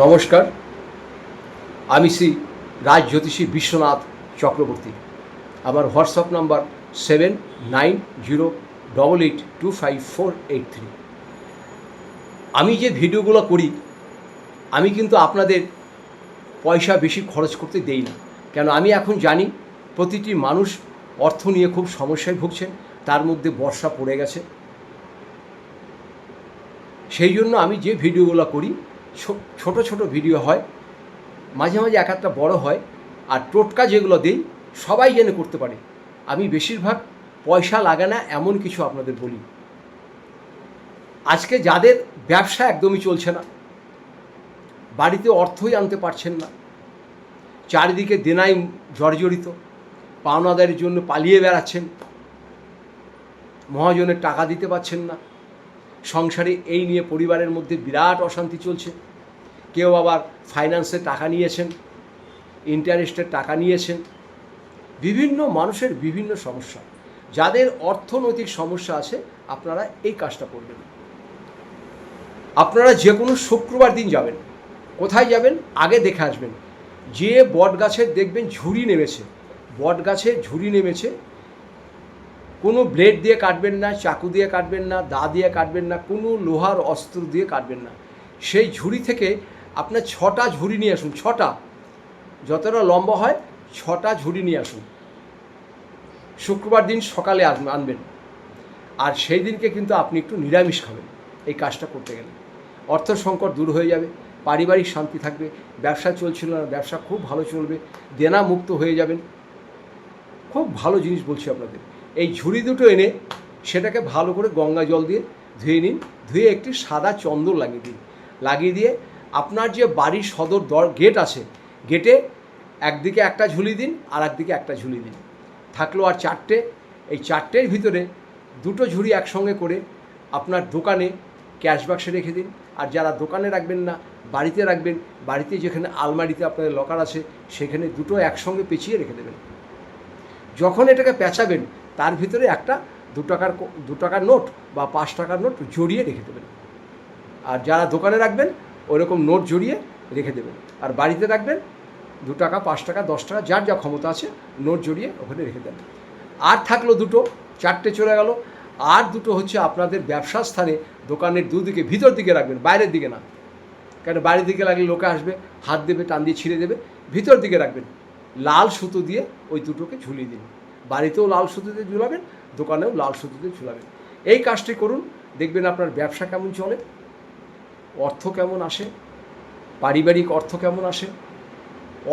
নমস্কার, আমি শ্রী রাজ জ্যোতিষী বিশ্বনাথ চক্রবর্তী। আমার হোয়াটসঅ্যাপ নাম্বার 7908825483। আমি যে ভিডিওগুলো করি আমি কিন্তু আপনাদের পয়সা বেশি খরচ করতে দেই না, কেন আমি এখন জানি প্রতিটি মানুষ অর্থ নিয়ে খুব সমস্যায় ভুগছেন, তার মধ্যে বর্ষা পড়ে গেছে। সেই জন্য আমি যে ভিডিওগুলো করি ছোট ছোট ভিডিও হয়, মাঝে মাঝে এক একটা বড় হয়, আর টোটকা যেগুলো দেই সবাই যেন করতে পারে। আমি বেশিরভাগ পয়সা লাগে না এমন কিছু আপনাদের বলি। আজকে যাদের ব্যবসা একদমই চলছে না, বাড়িতে অর্থই আনতে পারছেন না, চারিদিকে দেনায় জর্জরিত, পাওনাদারের জন্য পালিয়ে বেড়াচ্ছেন, মহাজনের টাকা দিতে পারছেন না, সংসারে এই নিয়ে পরিবারের মধ্যে বিরাট অশান্তি চলছে, কেউ আবার ফাইন্যান্সের টাকা নিয়েছেন, ইন্টারেস্টের টাকা নিয়েছেন, বিভিন্ন মানুষের বিভিন্ন সমস্যা। যাদের অর্থনৈতিক সমস্যা আছে আপনারা এই কাজটা করবেন। আপনারা যে কোনো শুক্রবার দিন যাবেন। কোথায় যাবেন? আগে দেখে আসবেন। যে বট গাছের দেখবেন ঝুড়ি নেমেছে, বট গাছের ঝুড়ি নেমেছে, কোনো ব্লেড দিয়ে কাটবেন না, চাকু দিয়ে কাটবেন না, দা দিয়ে কাটবেন না, কোনো লোহার অস্ত্র দিয়ে কাটবেন না। সেই ঝুড়ি থেকে আপনার 6টা ঝুড়ি নিয়ে আসুন। 6টা, যতটা লম্বা হয় 6টা ঝুড়ি নিয়ে আসুন। শুক্রবার দিন সকালে আনবেন। আর সেই দিনকে কিন্তু আপনি একটু নিরামিষ খাবেন এই কাজটা করতে গেলে। অর্থ সংকট দূর হয়ে যাবে, পারিবারিক শান্তি থাকবে, ব্যবসা চলছিল না ব্যবসা খুব ভালো চলবে, দেনা মুক্ত হয়ে যাবেন। খুব ভালো জিনিস বলছি আপনাদের। এই ঝুড়ি দুটো এনে সেটাকে ভালো করে গঙ্গা জল দিয়ে ধুয়ে নিন, ধুয়ে একটি সাদা চন্দন লাগিয়ে দিন। লাগিয়ে দিয়ে আপনার যে বাড়ির সদর গেট আছে, গেটে একদিকে একটা ঝুলি দিন আর একদিকে একটা ঝুলি দিন। থাকলো আর 4টে। এই 4টের ভিতরে 2টো ঝুড়ি একসঙ্গে করে আপনার দোকানে ক্যাশ বাক্সে রেখে দিন। আর যারা দোকানে রাখবেন না, বাড়িতে রাখবেন, বাড়িতে যেখানে আলমারিতে আপনাদের লকার আছে সেখানে 2টো একসঙ্গে পেঁচিয়ে রেখে দেবেন। যখন এটাকে পেঁচাবেন তার ভিতরে একটা 2 টাকার নোট বা 5 টাকার নোট জড়িয়ে রেখে দেবেন। আর যারা দোকানে রাখবেন ওরকম নোট জড়িয়ে রেখে দেবেন। আর বাড়িতে রাখবেন 2 টাকা, 5 টাকা, 10 টাকা, যার যা ক্ষমতা আছে নোট জড়িয়ে ওখানে রেখে দেন। আর থাকলো 2টো, 4টে চলে গেল। আর 2টো হচ্ছে আপনাদের ব্যবসার স্থানে দোকানের দুদিকে, ভিতর দিকে রাখবেন, বাইরের দিকে না, কারণ বাইরের দিকে লাগলে লোকে আসবে, হাত দেবে, টান দিয়ে ছিঁড়ে দেবে। ভিতর দিকে রাখবেন, লাল সুতো দিয়ে ওই 2টোকে ঝুলিয়ে দিন। বাড়িতেও লাল সুতো দিয়ে ঝুলাবেন, দোকানেও লাল সুতো দিয়ে ঝুলাবেন। এই কাজটি করুন, দেখবেন আপনার ব্যবসা কেমন চলে, অর্থ কেমন আসে, পারিবারিক অর্থ কেমন আসে।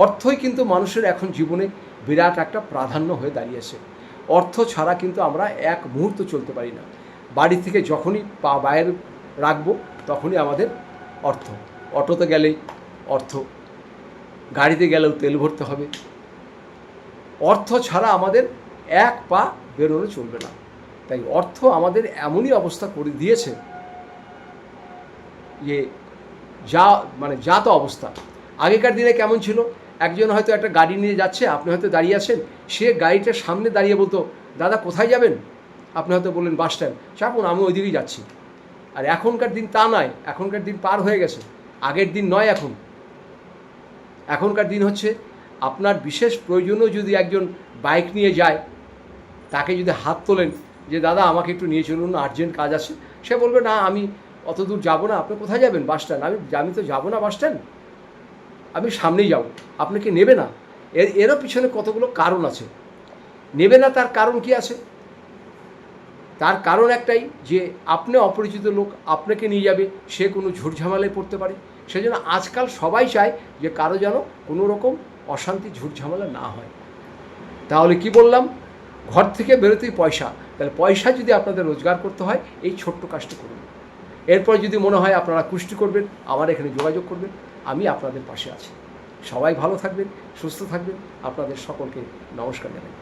অর্থই কিন্তু মানুষের এখন জীবনে বিরাট একটা প্রাধান্য হয়ে দাঁড়িয়েছে। অর্থ ছাড়া কিন্তু আমরা এক মুহূর্ত চলতে পারি না। বাড়ি থেকে যখনই পা বাইরে রাখবো তখনই আমাদের অর্থ। অটোতে গেলেই অর্থ, গাড়িতে গেলেও তেল ভরতে হবে। অর্থ ছাড়া আমাদের এক পা বেরোনো চলবে না। তাই অর্থ আমাদের এমনই অবস্থা করে দিয়েছে যে যা তো অবস্থা। আগেকার দিনে কেমন ছিল, একজন হয়তো একটা গাড়ি নিয়ে যাচ্ছে, আপনি হয়তো দাঁড়িয়ে আছেন, সে গাড়িটার সামনে দাঁড়িয়ে বলতো, দাদা কোথায় যাবেন? আপনি হয়তো বললেন বাস স্ট্যান্ড, চাপুন আমি ওই দিকেই যাচ্ছি। আর এখনকার দিন তা নয়, এখনকার দিন পার হয়ে গেছে, আগের দিন নয়। এখনকার দিন হচ্ছে আপনার বিশেষ প্রয়োজনেও যদি একজন বাইক নিয়ে যায়, তাকে যদি হাত তোলেন যে দাদা আমাকে একটু নিয়ে চলুন, আর্জেন্ট কাজ আছে, সে বলবে না আমি অত দূর যাবো না। আপনি কোথায় যাবেন? Bus stand. আমি তো যাবো না বাস স্ট্যান্ড, আমি সামনেই যাব। আপনাকে নেবে না। এরও পিছনে কতগুলো কারণ আছে। নেবে না তার কারণ কি আছে? তার কারণ একটাই, যে আপনি অপরিচিত লোক, আপনাকে নিয়ে যাবে, সে কোনো ঝুটঝামেলায় পড়তে পারে। সেই জন্য আজকাল সবাই চায় যে কারো যেন কোনো রকম অশান্তি ঝুটঝামেলা না হয়। তাহলে কি বললাম? ঘর থেকে বেরোতেই পয়সা। তাহলে পয়সা যদি আপনাদের রোজগার করতে হয় এই ছোট্ট কাজটা করুন। এরপর যদি মনে হয় আপনারা কুষ্টি করবেন, আমার এখানে যোগাযোগ করবেন, আমি আপনাদের পাশে আছি। সবাই ভালো থাকবেন, সুস্থ থাকবেন। আপনাদের সকলকে নমস্কার জানাই।